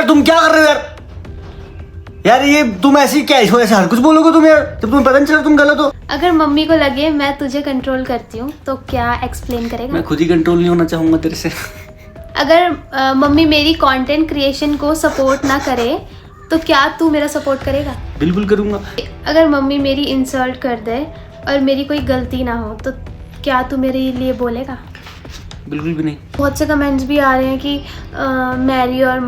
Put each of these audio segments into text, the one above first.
यार तुम क्या कर रहे हो यार? यार ये तुम ऐसी क्या ऐसे हर कुछ बोलोगे तुम यार, जब तुम्हें पता नहीं चला तुम गलत हो। अगर मम्मी को लगे मैं तुझे कंट्रोल करती हूँ तो क्या एक्सप्लेन करेगा? मैं खुद ही कंट्रोल नहीं होना चाहूंगा तेरे से। अगर मम्मी मेरी कंटेंट क्रिएशन को सपोर्ट ना करे तो क्या तू मेरा सपोर्ट करेगा? बिल्कुल करूंगा। अगर मम्मी मेरी इंसल्ट कर दे और मेरी कोई गलती ना हो तो क्या तू मेरे लिए बोलेगा? बिल्कुल भी नहीं। बहुत से कमेंट्स भी आ रहे हैं कि मैरी और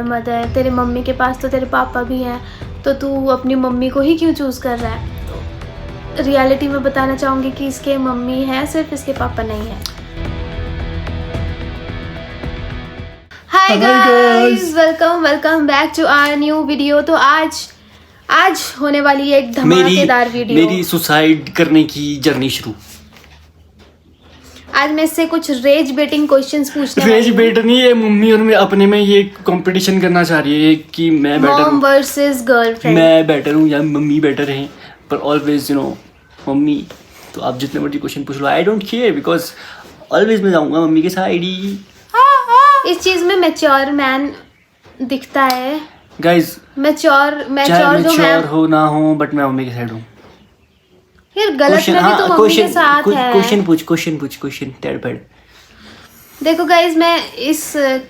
मदर, तेरे मम्मी के पास तो तेरे पापा भी हैं, तो तू अपनी मम्मी को ही क्यों चूज़ कर रहा है? रियलिटी में बताना चाहूँगी कि इसके मम्मी है, सिर्फ इसके पापा नहीं है। Hi guys, welcome back to our new video. तो आज होने वाली है एक धमाकेदार वीडियो। मेरी सुसाइड करने की जर्नी शुरू। आज मैं इससे कुछ रेज बेटिंग क्वेश्चंस पूछने वाली रेज बेट नहीं है, मम्मी और मैं अपने में ये कंपटीशन करना चाह रही है कि मैं बेटर मॉम वर्सेस गर्लफ्रेंड, मैं बेटर हूँ या मम्मी बेटर है। पर ऑलवेज मम्मी, तो आप जितने मर्जी क्वेश्चन पूछ लो, I don't care, because always मैं जाऊंगा मम्मी के साइड ही। इस चीज में मैच्योर मैन दिखता है। गाइस, मैच्योर जो मैच्योर है, हो ना हो, बट मैं मम्मी के साइड हूँ। यार गलत में भी तो मम्मी के साथ है। क्वेश्चन पूछ टेढ़ पेढ़। देखो गाइज, मैं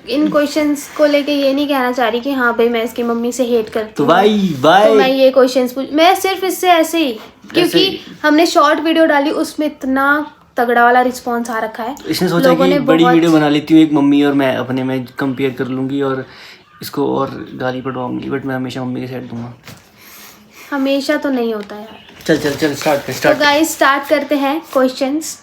इन क्वेश्चंस को लेके ये नहीं कहना चाह रही कि हाँ भाई मैं इसकी मम्मी से हेट करती तो हूँ, वाई तो मैं ये क्वेश्चंस मैं सिर्फ इससे ऐसे ही, क्योंकि हमने शॉर्ट वीडियो डाली उसमें इतना तगड़ा वाला रिस्पॉन्स आ रखा है। इसने सोचा कि बड़ी वीडियो बना लेती हूँ, एक मम्मी और मैं अपने में कंपेयर कर लूंगी और इसको और गाली पड़वाऊंगी, बट मैं हमेशा मम्मी के साइड दूंगा। हमेशा तो नहीं होता यार। चल स्टार्ट। तो गाइस स्टार्ट करते हैं क्वेश्चंस।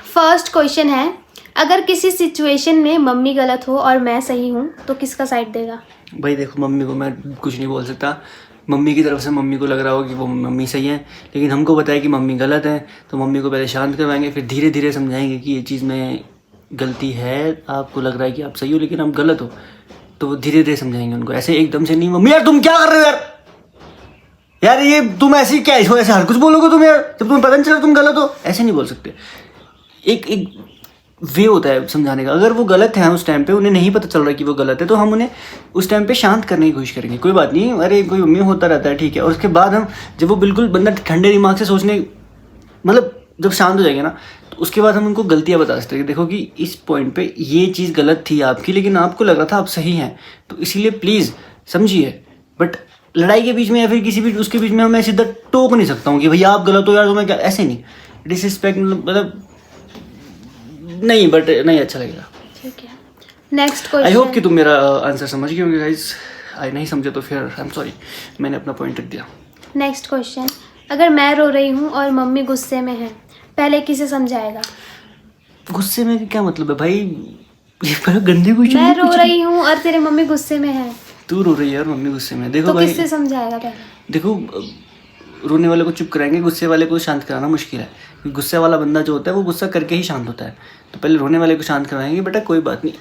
फर्स्ट क्वेश्चन है, अगर किसी सिचुएशन में मम्मी गलत हो और मैं सही हूँ तो किसका साइड देगा? भाई देखो, मम्मी को मैं कुछ नहीं बोल सकता। मम्मी की तरफ से मम्मी को लग रहा हो कि वो मम्मी सही है, लेकिन हमको पता है कि मम्मी गलत है, तो मम्मी को पहले शांत करवाएंगे, फिर धीरे धीरे समझाएंगे कि ये चीज़ में गलती है, आपको लग रहा है कि आप सही हो लेकिन आप गलत हो, तो वो धीरे धीरे समझाएंगे उनको। ऐसे एकदम से नहीं, मम्मी यार तुम क्या कर रहे हो यार? यार ये तुम ऐसी क्या ऐसे हर कुछ बोलोगे तुम यार, जब तुम्हें पता नहीं चला तुम गलत हो। ऐसे नहीं बोल सकते। एक वे होता है समझाने का। अगर वो गलत है उस टाइम पे, उन्हें नहीं पता चल रहा कि वो गलत है, तो हम उन्हें उस टाइम पे शांत करने की कोशिश करेंगे। कोई बात नहीं, अरे कोई मम्मी होता रहता है, ठीक है। और उसके बाद हम जब वो बिल्कुल बंदा ठंडे दिमाग से सोचने, मतलब जब शांत हो जाएंगे ना, तो उसके बाद हम उनको गलतियाँ बता सकते हैं। देखो कि इस पॉइंट पे ये चीज़ गलत थी आपकी, लेकिन आपको लग रहा था आप सही हैं, तो इसीलिए प्लीज़ समझिए। बट लड़ाई के बीच में या फिर किसी भी उसके बीच में मैं सीधा टोक नहीं सकता हूँ कि भैया आप गलत हो यार, तो मैं क्या, ऐसे नहीं। डिसरिस्पेक्ट मतलब नहीं, बट नहीं अच्छा लगेगा। ठीक है, नेक्स्ट क्वेश्चन। आई होप कि तुम मेरा आंसर समझ गए होंगे गाइस। आई नहीं समझे तो फिर आई एम सॉरी, मैंने अपना पॉइंट रख दिया। नेक्स्ट क्वेश्चन, अगर मैं रो रही हूँ और मम्मी गुस्से में है, पहले किसे समझाएगा? गुस्से में क्या मतलब है भाई? ये बड़ा गंदी क्वेश्चन। मैं रो रही हूँ और तेरे मम्मी गुस्से में है, तू रो रही है और मम्मी गुस्से में, देखो तो भाई, किससे समझाएगा पहले? देखो, रोने वाले को चुप कराएंगे, गुस्से वाले को शांत कराना मुश्किल है। गुस्से वाला बंदा जो होता है वो गुस्सा करके ही शांत होता है, तो पहले रोने वाले को शांत करवाएंगे। बेटा कोई बात नहीं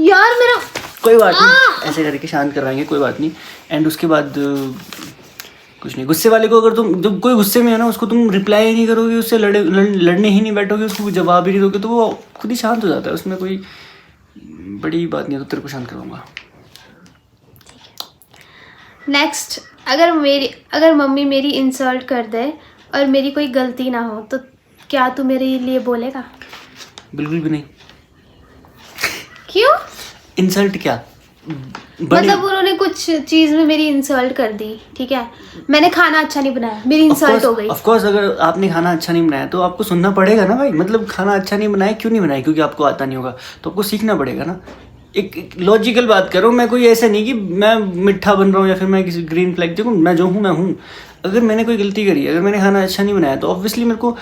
यार, मेरा कोई बात नहीं, ऐसे करके शांत करवाएंगे, कोई बात नहीं। एंड उसके बाद कुछ नहीं। गुस्से वाले को अगर तुम, जब कोई गुस्से में है ना, उसको तुम रिप्लाई ही नहीं करोगे, उससे लड़ने ही नहीं बैठोगे, उसको जवाब ही नहीं दोगे, तो वो खुद ही शांत हो जाता है। उसमें कोई बड़ी बात नहीं है, तो तेरे को शांत करवाऊंगा। नेक्स्ट, अगर मम्मी मेरी इंसल्ट कर दे और मेरी कोई गलती ना हो तो क्या तू मेरे लिए बोलेगा? बिल्कुल भी नहीं। क्यों? इंसल्ट क्या? मतलब उन्होंने कुछ चीज में मेरी इंसल्ट कर दी, ठीक है, मैंने खाना अच्छा नहीं बनाया, मेरी इंसल्ट हो गई। ऑफ कोर्स, अगर आपने खाना अच्छा नहीं बनाया तो आपको सुनना पड़ेगा ना भाई। मतलब खाना अच्छा नहीं बनाया, क्यों नहीं बनाया? क्योंकि आपको आता नहीं होगा, तो आपको सीखना पड़ेगा ना। एक लॉजिकल बात करो। मैं कोई ऐसा नहीं कि मैं मिठा बन रहा हूँ या फिर मैं किसी ग्रीन फ्लैग, देखो मैं जो हूँ मैं हूँ। अगर मैंने कोई गलती करी, अगर मैंने खाना अच्छा नहीं बनाया, तो ऑब्वियसली मेरे को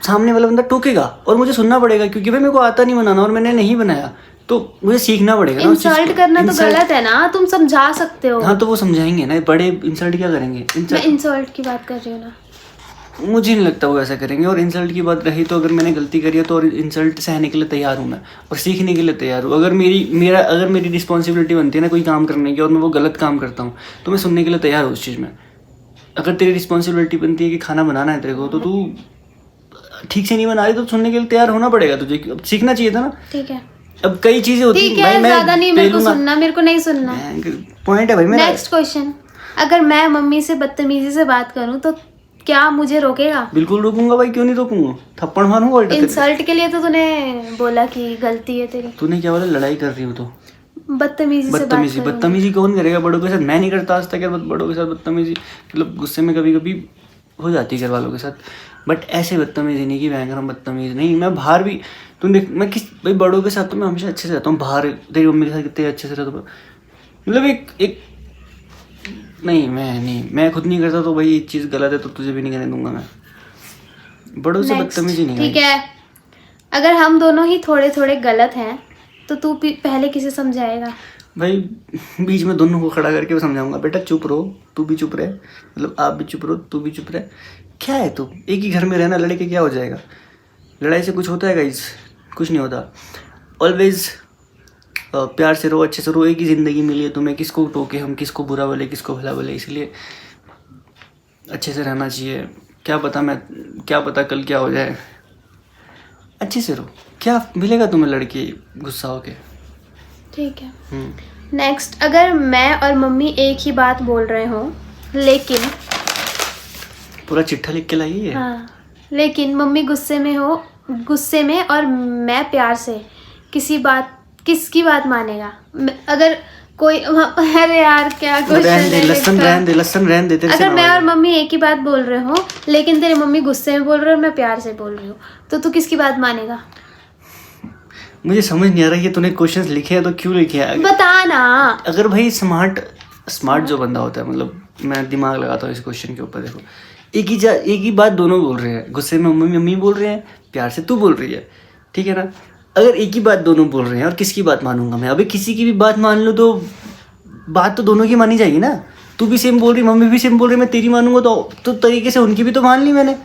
सामने वाला बंदा टोकेगा और मुझे सुनना पड़ेगा, क्योंकि भाई मेरे को आता नहीं बनाना और मैंने नहीं बनाया, तो मुझे सीखना पड़ेगा ना। इंसल्ट करना तो गलत है ना, तुम समझा सकते हो। हाँ, तो वो समझाएंगे ना, बड़े इंसल्ट क्या करेंगे? मैं इंसल्ट की बात कर रही हूँ ना। मुझे नहीं लगता वो ऐसा करेंगे। और इंसल्ट की बात रही, तो अगर मैंने गलती करी है तो और इंसल्ट सहने के लिए तैयार हूँ मैं, और सीखने के लिए तैयार हूँ। अगर मेरी रिस्पॉन्सिबिलिटी बनती है ना कोई काम करने की, और मैं वो गलत काम करता हूँ, तो मैं सुनने के लिए तैयार हूँ उस चीज़ में। अगर तेरी रिस्पॉन्सिबिलिटी बनती है कि खाना बनाना है तेरे को, तो तू ठीक से नहीं बना रही, तो सुनने के लिए तैयार होना पड़ेगा तुझे। सीखना चाहिए था ना। ठीक है, अब कई चीजें होती ठीक है, ज्यादा नहीं मेरे को सुनना, मेरे को नहीं सुनना। पॉइंट है भाई मेरा। नेक्स्ट क्वेश्चन, अगर मैं मम्मी से बदतमीजी से बात करूं तो क्या मुझे रोकेगा? बिल्कुल रोकूंगा भाई, क्यों नहीं रोकूंगा, थप्पड़ मारूंगा उल्टा तेरे। इंसल्ट के लिए तो तूने बोला कि गलती है तेरी। तूने क्या बोला, लड़ाई कर रही हूँ तो बदतमीजी से बात बदतमीजी करूं। बदतमीजी कौन करेगा बड़ों के साथ? मैं नहीं करता आज तक यार बड़ों के साथ बदतमीजी, मतलब गुस्से में कभी कभी हो जाती है घर वालों के साथ, बट ऐसे बदतमीजी नहीं कि भयंकर बदतमीजी नहीं। मैं बाहर भी तुम देख, मैं किस भाई बड़ों के साथ तो मैं हमेशा अच्छे से रहता हूँ, बाहर तेरी मम्मी के साथ कितने अच्छे से रहता हूँ, मतलब एक नहीं, मैं खुद नहीं करता तो भाई ये चीज़ गलत है तो तुझे भी नहीं करने दूंगा मैं। बड़ों से बदतमीजी नहीं। ठीक है, अगर हम दोनों ही थोड़े थोड़े गलत हैं तो तू पहले किसे समझाएगा? भाई बीच में दोनों को खड़ा करके समझाऊंगा, बेटा चुप रहो, तू भी चुप रहे, मतलब आप भी चुप रहो, तू भी चुप रहे। क्या है तू, एक ही घर में रहना, लड़े के क्या हो जाएगा? लड़ाई से कुछ होता है गाइस? कुछ नहीं होता। ऑलवेज प्यार से रहो, अच्छे से रहो, एक ही ज़िंदगी मिली है तुम्हें, किसको टोके हम, किसको बुरा बोले, किसको भला बोले, इसलिए अच्छे से रहना चाहिए। क्या पता कल क्या हो जाए, अच्छे से रहो, क्या मिलेगा तुम्हें लड़की गुस्सा होके। ठीक है। नेक्स्ट, अगर मैं और मम्मी एक ही बात बोल रहे हो लेकिन पूरा चिट्ठा लिख के लाइए। हाँ, लेकिन मम्मी गुस्से में और मैं प्यार से, किसकी बात मानेगा? अगर कोई, अरे यार क्या क्वेश्चन है। लसन रहने दे तेरे से। अगर मैं और मम्मी एक ही बात बोल रहे हो लेकिन तेरी मम्मी गुस्से में बोल रही है और मैं प्यार से बोल रही हूँ, तो तू किसकी बात मानेगा? मुझे समझ नहीं आ रहा है, ये तूने क्वेश्चंस लिखे हैं तो क्यों लिखे हैं? बता ना। अगर भाई स्मार्ट जो बंदा होता है, मतलब मैं दिमाग लगाता हूँ इस क्वेश्चन के ऊपर। देखो, एक ही बात दोनों बोल रहे हैं, गुस्से में मम्मी बोल रहे हैं, प्यार से तू बोल रही है, ठीक है ना? अगर एक ही बात दोनों बोल रहे हैं और किसकी बात मानूंगा मैं? अभी किसी की भी बात मान लो तो बात तो दोनों की मानी जाएगी ना। तू भी सेम बोल रही, मम्मी भी सेम बोल रही, मैं तेरी मानूंगा तो तरीके से उनकी भी तो मान ली मैंने।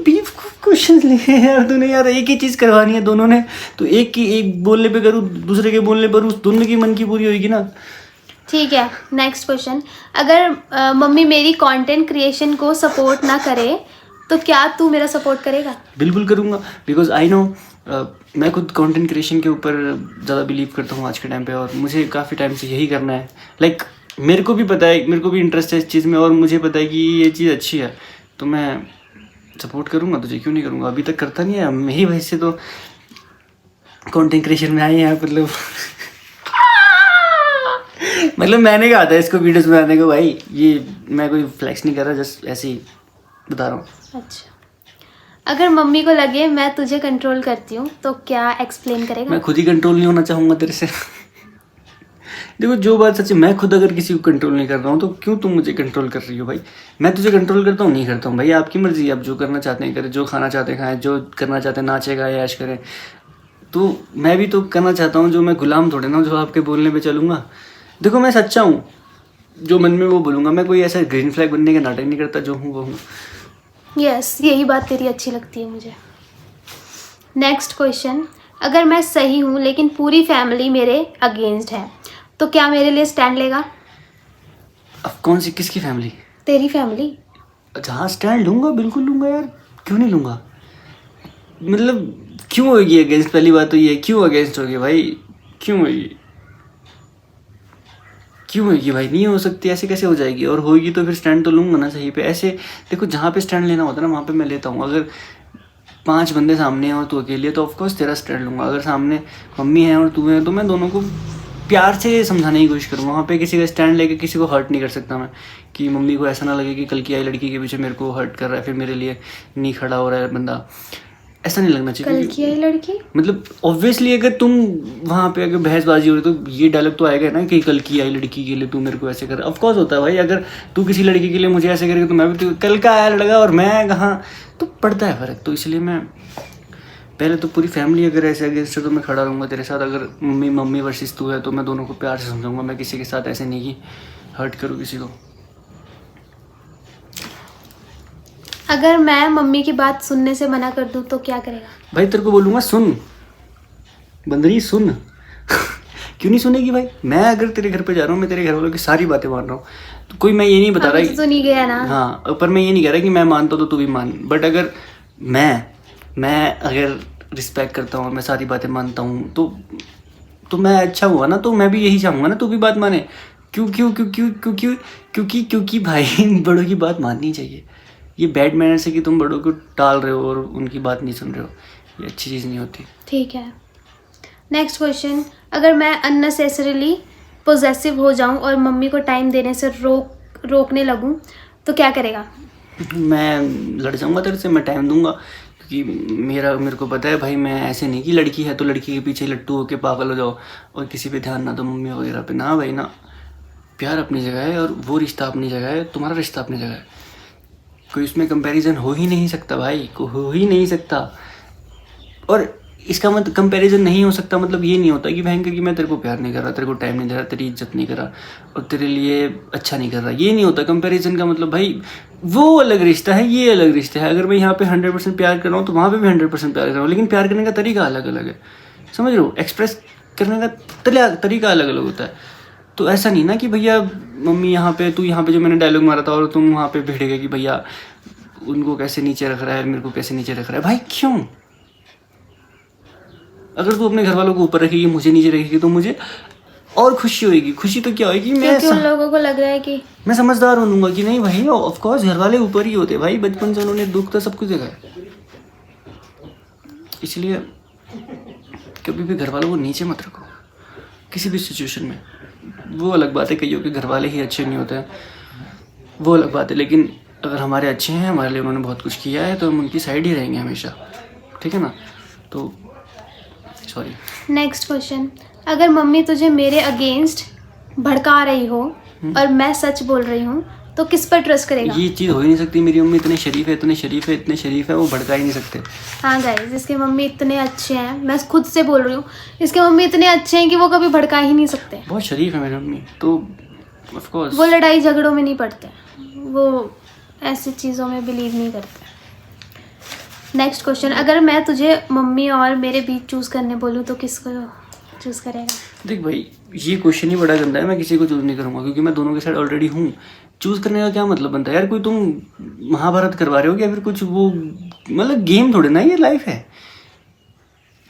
बीफ क्वेश्चन लिखे हैं यार तूने, यार एक ही चीज़ करवानी है दोनों ने, तो एक बोलने पे करूँ, दूसरे के बोलने पर उस दोनों की मन की पूरी होगी ना। ठीक है। नेक्स्ट क्वेश्चन, अगर मम्मी मेरी कंटेंट क्रिएशन को सपोर्ट ना करे तो क्या तू मेरा सपोर्ट करेगा? बिल्कुल करूँगा, बिकॉज आई नो मैं खुद कंटेंट क्रिएशन के ऊपर ज़्यादा बिलीव करता हूँ आज के टाइम पे, और मुझे काफ़ी टाइम से यही करना है। लाइक मेरे को भी पता है, मेरे को भी इंटरेस्ट है इस चीज़ में, और मुझे पता है कि ये चीज़ अच्छी है, तो मैं सपोर्ट करूँगा तुझे, क्यों नहीं करूँगा। अभी तक करता नहीं है, मेरी वजह से तो कंटेंट क्रिएशन में आए हैं, मतलब मैंने कहा था इसको वीडियोस बनाने को भाई, ये मैं कोई फ्लैक्स नहीं कर रहा, जस्ट ऐसे ही बता रहा हूँ। अच्छा, अगर मम्मी को लगे मैं तुझे कंट्रोल करती हूँ तो क्या एक्सप्लेन करेगा? मैं खुद ही कंट्रोल नहीं होना चाहूँगा तेरे से। देखो जो बात सच है, मैं खुद अगर किसी को कंट्रोल नहीं कर रहा हूँ तो क्यों तुम मुझे कंट्रोल कर रही हो भाई? मैं तुझे कंट्रोल करता हूँ? नहीं करता हूँ भाई, आपकी मर्जी है, आप जो करना चाहते हैं करें, जो खाना चाहते हैं खाएं, जो करना चाहते हैं नाचे गाए ऐश करें। तो मैं भी तो करना चाहता हूँ, जो मैं गुलाम थोड़े ना जो आपके बोलने पे चलूँगा। देखो मैं सच्चा हूँ, जो मन में वो बोलूँगा, मैं कोई ऐसा ग्रीन फ्लैग बनने का नाटक नहीं करता, जो हूँ वो हूँ। यस, यही बात तेरी अच्छी लगती है मुझे। नेक्स्ट क्वेश्चन, अगर मैं सही हूँ लेकिन पूरी फैमिली मेरे अगेंस्ट है तो क्या मेरे लिए स्टैंड लेगा? अब कौन सी, किसकी फैमिली? तेरी फैमिली। अच्छा हाँ, स्टैंड लूँगा, बिल्कुल लूँगा यार, क्यों नहीं लूँगा? मतलब क्यों होगी अगेंस्ट? पहली बात तो ये, क्यों अगेंस्ट होगी भाई? क्यों होगी भाई? नहीं हो सकती, ऐसे कैसे हो जाएगी? और होगी तो फिर स्टैंड तो लूँगा ना सही पे। ऐसे देखो, जहाँ पे स्टैंड लेना होता है ना वहाँ पे मैं लेता हूँ। अगर 5 बंदे सामने हैं और तू अकेले है तो ऑफकोर्स तेरा स्टैंड लूँगा। अगर सामने मम्मी है और तू है तो मैं दोनों को प्यार से समझाने की कोशिश करूँगा। वहाँ पे किसी का स्टैंड लेके किसी को हर्ट नहीं कर सकता मैं, कि मम्मी को ऐसा ना लगे कि कल की आई लड़की के पीछे मेरे को हर्ट कर रहा है, फिर मेरे लिए नहीं खड़ा हो रहा है बंदा। ऐसा नहीं लगना चाहिए। कल की आई लड़की मतलब ऑब्वियसली अगर तुम वहाँ पे अगर बहसबाजी हो रही तो ये डायलॉग तो आएगा ना कि कल की आई लड़की के लिए तू मेरे को ऐसे कर। ऑफ कोर्स होता है भाई, अगर तू किसी लड़की के लिए मुझे ऐसे करेगा तो मैं भी तो कल का आया लड़का और मैं कहाँ, तो पड़ता है फ़र्क। तो इसलिए मैं पहले तो पूरी फैमिली अगर ऐसे अगेंस्ट है तो मैं खड़ा रहूँगा तेरे साथ। अगर मम्मी वर्सेस तू है तो मैं दोनों को प्यार से समझाऊंगा। मैं किसी के साथ ऐसे नहीं कि हर्ट करूँ किसी को। अगर मैं मम्मी की बात सुनने से मना कर दूँ तो क्या करेगा? भाई तेरे को बोलूँगा सुन बंदरी सुन। क्यों नहीं सुनेगी भाई? मैं अगर तेरे घर पे जा रहा हूँ, मैं तेरे घर वालों की सारी बातें मान रहा हूँ, तो कोई मैं ये नहीं बता रहा तो नहीं गया ना। हाँ, पर मैं ये नहीं कह रहा कि मैं मानता हूँ तो तू भी मान। बट अगर मैं अगर रिस्पेक्ट करता हूँ, मैं सारी बातें मानता हूँ, तो मैं अच्छा हुआ ना, तो मैं भी यही चाहूँगा ना तू भी बात माने। क्यों क्यों क्यों क्यों क्यों क्यों क्योंकि भाई बड़ों की बात माननी चाहिए। ये बैड मैनर्स है कि तुम बड़ों को टाल रहे हो और उनकी बात नहीं सुन रहे हो, ये अच्छी चीज़ नहीं होती। ठीक है, नेक्स्ट क्वेश्चन। अगर मैं अननेसेसरीली पोजेसिव हो जाऊं और मम्मी को टाइम देने से रोकने लगूं तो क्या करेगा? मैं लड़ जाऊंगा तेरे से, मैं टाइम दूंगा, क्योंकि मेरे को पता है भाई, मैं ऐसे नहीं कि लड़की है तो लड़की के पीछे लट्टू होके पागल हो जाओ और किसी पे ध्यान ना दो, मम्मी वगैरह पे ना भाई ना। प्यार अपनी जगह है और वो रिश्ता अपनी जगह है, तुम्हारा रिश्ता अपनी जगह है, कोई उसमें कंपैरिजन हो ही नहीं सकता भाई, को हो ही नहीं सकता। और इसका मतलब कंपैरिजन नहीं हो सकता मतलब ये नहीं होता कि भयंकर कि मैं तेरे को प्यार नहीं कर रहा, तेरे को टाइम नहीं दे रहा, तेरी इज्जत नहीं कर रहा और तेरे लिए अच्छा नहीं कर रहा, ये नहीं होता। कंपैरिजन का मतलब भाई वो अलग रिश्ता है, ये अलग रिश्ता है। अगर मैं यहाँ पे 100% प्यार कर रहा हूँ तो वहाँ पे भी 100% प्यार कर रहा हूँ, लेकिन प्यार करने का तरीका अलग अलग है, समझ रहे हो? एक्सप्रेस करने का तरीका अलग अलग होता है। तो ऐसा नहीं ना कि भैया मम्मी यहाँ पे, तू यहाँ पे जो मैंने डायलॉग मारा था और तुम वहाँ पे भिड़ गए कि भैया उनको कैसे नीचे रख रहा है, मेरे को कैसे नीचे रख रहा है। भाई क्यों? अगर तू अपने घर वालों को ऊपर रखेगी, मुझे नीचे रखेगी, तो मुझे और खुशी होगी। खुशी तो क्या होगी, क्योंकि उन लोगों को लग रहा है कि मैं समझदार होऊंगा कि नहीं भाई, ऑफ कोर्स घर वाले ऊपर ही होते भाई, बचपन से उन्होंने दुख तो सब कुछ देखा है। इसलिए कभी भी घर वालों को नीचे मत रखो किसी भी सिचुएशन में। वो अलग बात है, कईयों के घर वाले ही अच्छे नहीं होते हैं, वो अलग बात है, लेकिन अगर हमारे अच्छे हैं, हमारे लिए उन्होंने बहुत कुछ किया है, तो हम उनकी साइड ही रहेंगे हमेशा, ठीक है ना? तो सॉरी। Next question. अगर मम्मी तुझे मेरे अगेंस्ट भड़का रही हो और मैं सच बोल रही हूँ तो किस पर ट्रस्ट करेगा? ये चीज़ हो ही नहीं सकती। मेरी मम्मी इतने शरीफ है, इतने शरीफ है, इतने शरीफ है, वो भड़का ही नहीं सकते। हाँ गाइस, इसके मम्मी इतने अच्छे हैं, मैं खुद से बोल रही हूँ, इसके मम्मी इतने अच्छे हैं कि वो कभी भड़का ही नहीं सकते। बहुत शरीफ है मेरी मम्मी, तो ऑफ कोर्स वो लड़ाई झगड़ों में नहीं पड़ते, वो ऐसी चीज़ों में बिलीव नहीं करते। Next question. अगर मैं तुझे मम्मी और मेरे बीच चूज़ करने बोलूँ तो किसको चूज़ करेगा? देख भाई, ये क्वेश्चन ही बड़ा गंदा है। मैं किसी को चूज़ नहीं करूँगा क्योंकि मैं दोनों के साइड ऑलरेडी हूँ। चूज़ करने का क्या मतलब बनता है यार? कोई तुम महाभारत करवा रहे हो क्या? फिर कुछ वो मतलब गेम थोड़े ना, ये लाइफ है,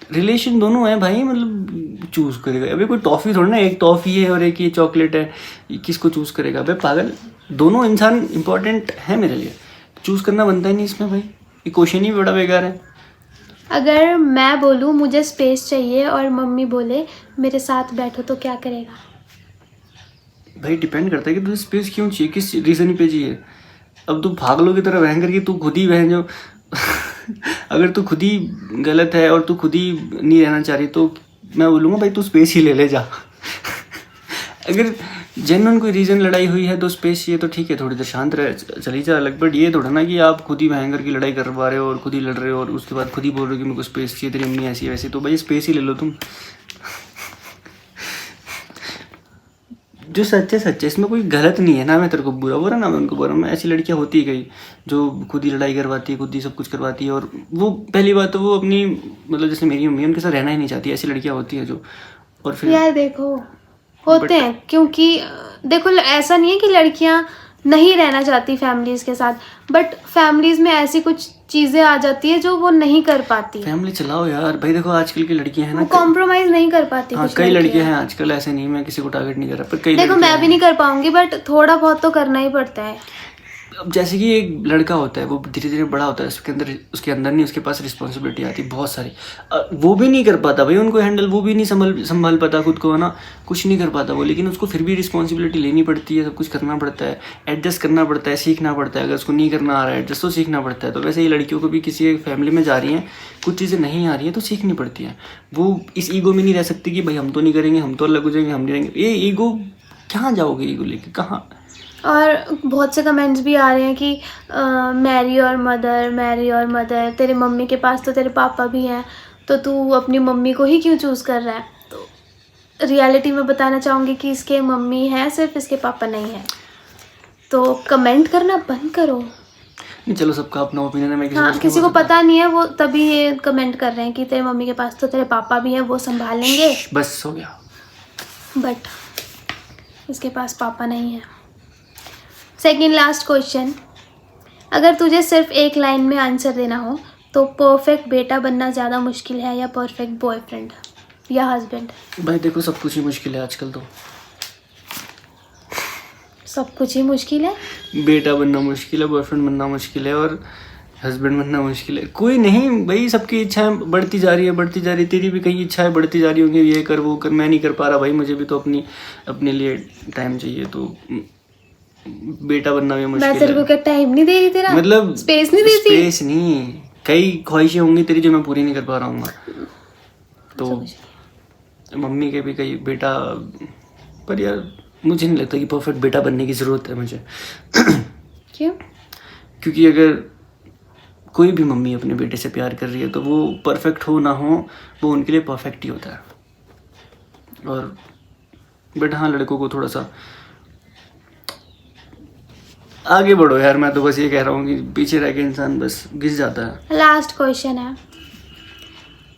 रिलेशन दोनों है भाई, मतलब चूज़ करेगा। अभी कोई टॉफ़ी थोड़ी ना, एक टॉफ़ी है और एक ये चॉकलेट है, किसको चूज़ करेगा? अबे पागल, दोनों इंसान इंपॉर्टेंट है मेरे लिए, चूज़ करना बनता ही नहीं इसमें भाई, ये क्वेश्चन ही बड़ा बेकार है। अगर मैं बोलूँ मुझे स्पेस चाहिए और मम्मी बोले मेरे साथ बैठो तो क्या करेगा? भाई डिपेंड करता है कि तुझे स्पेस क्यों चाहिए, किस रीज़न पे चाहिए। अब तू भागलों की तरह बहन करके तू खुद ही बहन जो अगर तू खुद ही गलत है और तू खुद ही नहीं रहना चाह रही तो मैं बोलूँगा भाई तू स्पेस ही ले ले जा। अगर जेन्युइन कोई रीज़न लड़ाई हुई है तो स्पेस चाहिए तो ठीक है, थोड़ी देर शांत रह, चली जा अलग। बट ये थोड़ा ना कि आप खुद ही भयंकर की लड़ाई करवा रहे हो और खुद ही लड़ रहे हो और उसके बाद खुद ही बोल रहे हो कि मेरे को स्पेस चाहिए, तेरी अम्मी ऐसी वैसी, तो भाई स्पेस ही ले लो तुम। जो सच्चे सच्चे, इसमें कोई गलत नहीं है ना, मैं तेरे को बुरा बोल रहा ना मैं उनको बोल रहा हूँ। ऐसी लड़कियाँ होती है कई जो खुद ही लड़ाई करवाती है, खुद ही सब कुछ करवाती है, और वो पहली बात तो वो अपनी मतलब जैसे मेरी मम्मी उनके साथ रहना ही नहीं चाहती। ऐसी लड़कियाँ होती है जो, और फिर यार देखो होते हैं, क्योंकि देखो ऐसा नहीं है कि लड़कियां नहीं रहना चाहती फैमिलीज के साथ, बट फैमिलीज में ऐसी कुछ चीजें आ जाती है जो वो नहीं कर पाती। फैमिली चलाओ यार भाई। देखो आजकल की लड़कियां हैं ना, कॉम्प्रोमाइज नहीं कर पाती। हाँ कई लड़कियां हैं आजकल, ऐसे नहीं, मैं किसी को टारगेट नहीं कर रहा, पर कई देखो मैं भी नहीं कर पाऊंगी, बट थोड़ा बहुत तो करना ही पड़ता है। अब जैसे कि एक लड़का होता है, वो धीरे धीरे बड़ा होता है, उसके अंदर नहीं, उसके पास रिस्पॉन्सिबिलिटी आती है बहुत सारी, वो भी नहीं कर पाता भाई उनको हैंडल, वो भी नहीं संभाल पाता खुद को, है ना, कुछ नहीं कर पाता वो, लेकिन उसको फिर भी रिस्पॉन्सिबिलिटी लेनी पड़ती है, सब कुछ करना पड़ता है, एडजस्ट करना पड़ता है, सीखना पड़ता है। अगर उसको नहीं करना आ रहा है एडजस्ट तो सीखना पड़ता है। तो वैसे ही लड़कियों को भी किसी एक फैमिली में जा रही हैं, कुछ चीज़ें नहीं आ रही हैं तो सीखनी पड़ती हैं। वो इस ईगो में नहीं रह सकती कि भाई हम तो नहीं करेंगे, हम तो अलग हो जाएंगे, हम नहीं रहेंगे। ये ईगो कहाँ जाओगे, ईगो लेके कहाँ? और बहुत से कमेंट्स भी आ रहे हैं कि मैरी और मदर, तेरे मम्मी के पास तो तेरे पापा भी हैं, तो तू अपनी मम्मी को ही क्यों चूज़ कर रहा है? तो रियलिटी में बताना चाहूँगी कि इसके मम्मी हैं, सिर्फ इसके पापा नहीं हैं। तो कमेंट करना बंद करो। नहीं चलो, सबका अपना ओपिनियन है, मैं हाँ, किसी को पता नहीं है, वो तभी ये कमेंट कर रहे हैं कि तेरे मम्मी के पास तो तेरे पापा भी हैं, वो संभाल लेंगे। बस हो गया। बट इसके पास पापा नहीं है। Second last question. अगर तुझे सिर्फ एक लाइन में आंसर देना हो तो परफेक्ट बेटा बनना ज़्यादा मुश्किल है या परफेक्ट बॉयफ्रेंड या हस्बैंड? भाई देखो, सब कुछ ही मुश्किल है आजकल तो। सब कुछ ही मुश्किल है। बेटा बनना मुश्किल है, बॉयफ्रेंड बनना मुश्किल है, और हस्बैंड बनना मुश्किल है। कोई नहीं भाई, सबकी इच्छाएं बढ़ती जा रही है, बढ़ती जा रही है। तेरी भी कई इच्छाएं बढ़ती जा रही होंगी, ये कर वो कर। मैं नहीं कर पा रहा भाई, मुझे भी तो अपने लिए टाइम चाहिए। तो बेटा बनना भी मुश्किल है। मैं तेरे को क्या टाइम नहीं दे रही, तेरा मतलब स्पेस नहीं देती? स्पेस नहीं, कई ख्वाहिशें होंगी तेरी जो मैं पूरी नहीं कर पा रहा हूँ। तो मम्मी के भी कई बेटा, पर यार मुझे नहीं लगता कि परफेक्ट बेटा बनने की ज़रूरत है मुझे। क्यों? क्योंकि अगर कोई भी मम्मी अपने बेटे से प्यार कर रही है तो वो परफेक्ट हो ना हो, वो उनके लिए परफेक्ट ही होता है। और बट हाँ, लड़कों को थोड़ा सा आगे बढ़ो यार। मैं तो बस ये कह रहा हूँ कि पीछे रह के इंसान बस घिस जाता है। लास्ट क्वेश्चन है,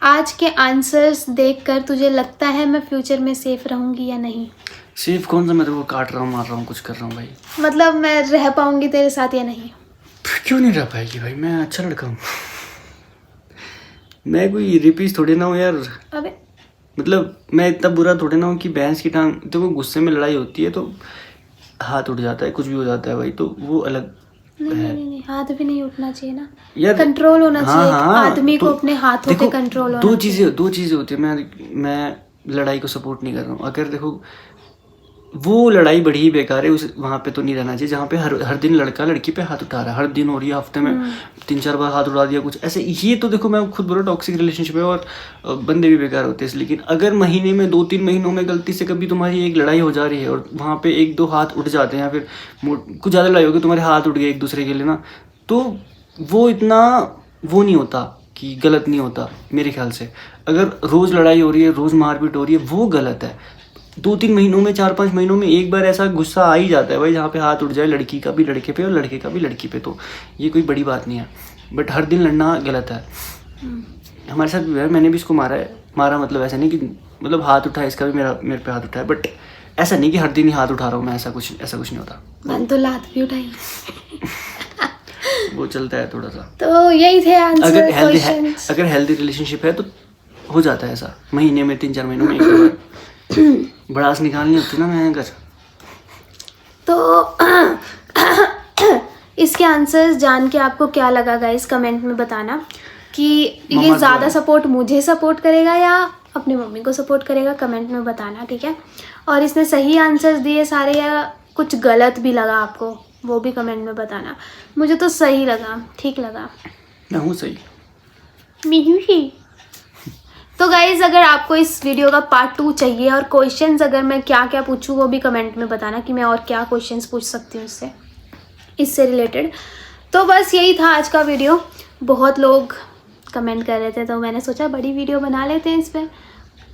आज के आंसर्स देखकर तुझे लगता है मैं फ्यूचर में सेफ रहूंगी या नहीं? सेफ कौन सा, मैं तो वो काट रहा हूँ, मार रहा हूँ, कुछ कर रहा हूँ भाई। मतलब मैं रह पाऊंगी तेरे साथ या नहीं? क्यों नहीं रह पाएगी भाई, मैं अच्छा लड़का हूँ। मैं कोई रिपीस थोड़ी ना हूँ यार। अबे मतलब मैं इतना बुरा थोड़ी ना हूँ कि भैंस की टांग। तो गुस्से में लड़ाई होती है तो हाथ उठ जाता है, कुछ भी हो जाता है भाई, तो वो अलग नहीं, हाथ भी नहीं उठना चाहिए ना यार। कंट्रोल होना चाहिए। आदमी को तो अपने हाथों पे कंट्रोल होना दो चीज़ें होती है। मैं लड़ाई को सपोर्ट नहीं कर रहा हूँ। अगर देखो वो लड़ाई बड़ी ही बेकार है, उस वहाँ पे तो नहीं रहना चाहिए जहाँ पे हर दिन लड़का लड़की पे हाथ उठा रहा है। हर दिन हो रही है, हफ्ते में 3-4 बार हाथ उठा दिया कुछ ऐसे। ये तो देखो, मैं खुद बोला टॉक्सिक रिलेशनशिप है और बंदे भी बेकार होते हैं। लेकिन अगर महीने में 2-3 महीनों में गलती से कभी तुम्हारी एक लड़ाई हो जा रही है और वहाँ पे 1-2 हाथ उठ जाते हैं, या फिर कुछ ज़्यादा लड़ाई होगी, तुम्हारे हाथ उठ गए एक दूसरे के लिए ना, तो वो इतना वो नहीं होता कि गलत नहीं होता मेरे ख्याल से। अगर रोज़ लड़ाई हो रही है, रोज़ मारपीट हो रही है, वो गलत है। 2-3 महीनों में, 4-5 महीनों में एक बार ऐसा गुस्सा आ ही जाता है भाई, जहाँ पे हाथ उठ जाए, लड़की का भी लड़के पे और लड़के का भी लड़की पे, तो ये कोई बड़ी बात नहीं है। बट हर दिन लड़ना गलत है। हमारे साथ भी है, मैंने भी इसको मारा मतलब ऐसा नहीं कि मतलब हाथ उठाया, इसका भी मेरे पे हाथ उठाया, बट ऐसा नहीं कि हर दिन ही हाथ उठा रहा हूँ मैं, ऐसा कुछ नहीं होता। मैंने तो लात भी उठाई। वो चलता है थोड़ा सा। तो यही थे आंसर क्वेश्चंस। अगर हेल्दी रिलेशनशिप है तो हो जाता है ऐसा, महीने में 3-4 महीनों में एक बार भड़ास निकालनी होती ना। मैं अगर तो इसके आंसर्स जान के आपको क्या लगा गाइस, कमेंट में बताना कि ये ज़्यादा सपोर्ट मुझे सपोर्ट करेगा या अपनी मम्मी को सपोर्ट करेगा, कमेंट में बताना, ठीक है। और इसने सही आंसर्स दिए सारे या कुछ गलत भी लगा आपको, वो भी कमेंट में बताना। मुझे तो सही लगा, ठीक लगा। मैं हूँ सही। तो गाइज़, अगर आपको इस वीडियो का पार्ट 2 चाहिए और क्वेश्चंस अगर मैं क्या क्या पूछूं वो भी कमेंट में बताना कि मैं और क्या क्वेश्चंस पूछ सकती हूँ इससे रिलेटेड। तो बस यही था आज का वीडियो। बहुत लोग कमेंट कर रहे थे तो मैंने सोचा बड़ी वीडियो बना लेते हैं इस पर,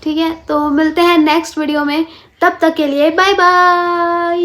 ठीक है। तो मिलते हैं नेक्स्ट वीडियो में, तब तक के लिए बाय बाय।